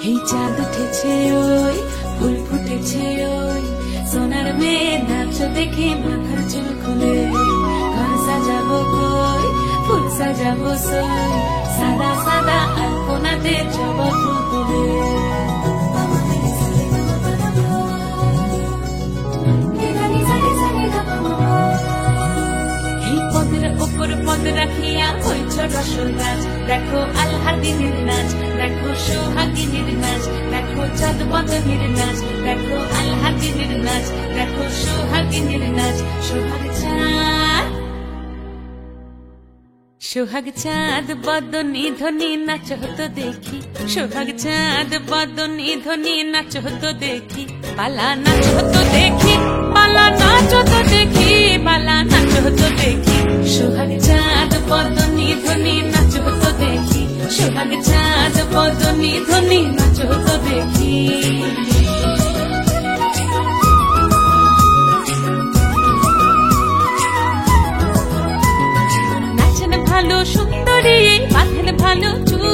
এই চাঁদ উঠেছে ওই ফুল ফুটেছে ওই সোনার মেয়ে নাচ দেখে মাথার চুল খুলে ঘর সাজাবো কই ফুল সাজাবো সই সাদা সাদা আলপনাতে জবা ফুল তুলে এই পদের ওপর পদ রাখিয়া হইছ রসরাজ দেখো আলহাদিনের নাচ দেখো সোহাগিনীর নাচ দেখো চাঁদ বদনের নাচ দেখো আলহাদিনের নাচ দেখো সোহাগিনীর নাচ সোহাগ চাঁদ বদনী ধ্বনি নাচ হতো দেখি সোহাগ চাঁদ বদনী ধ্বনি নাচ হতো দেখি পালা নাচ হতো দেখি পালা নাচ হতো দেখি পালা নাচ হতো দেখি সোহাগ চাঁদ বদনী ধ্বনি নাচ হতো দেখি সোহাগ চাঁদ বদনী ধ্বনি নাচ হতো দেখি ভালো সুন্দরী বাঁধেন ভালো চুল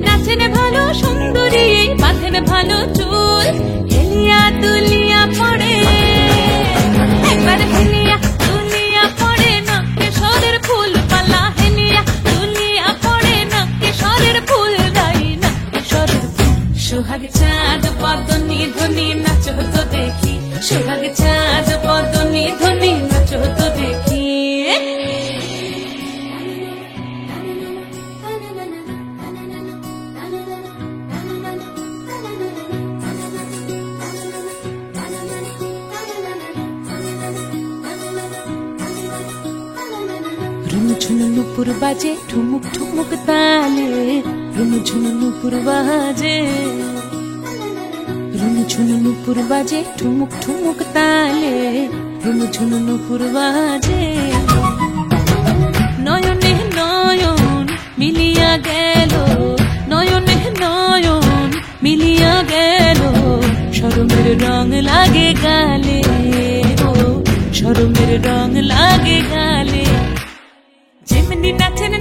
নাচেন ভালো সুন্দরী বাঁধেন ভালো চুল হেলিয়া দুলিয়া পড়ে একবার হেলিয়া দুলিয়া পড়ে না কেশরের ফুল পালা হেলিয়া দুলিয়া পড়ে না কেশরের ফুল গাই না কেশরের ফুল সোহাগ চাঁদ বদনী ধ্বনি নাচ হতো দেখি সোহাগ চাঁদ বদনী ধ্বনি নাচ হতো দেখি ঝুনু নুপুর বাজে ঠুমুক ঠুমুক তালে রুনু ঝুনু নুপুর বাজে রুনু ঝুনু নুপুর বাজে ঠুমুক ঠুমুক তালে রুনু ঝুনু নুপুর বাজে নয়নে নয়ন মিলিয়া গেল নয়নে নয়ন মিলিয়া গেল শরমের রং লাগে গালে ও শরমের রং লাগে গালে যেমনি নাচেন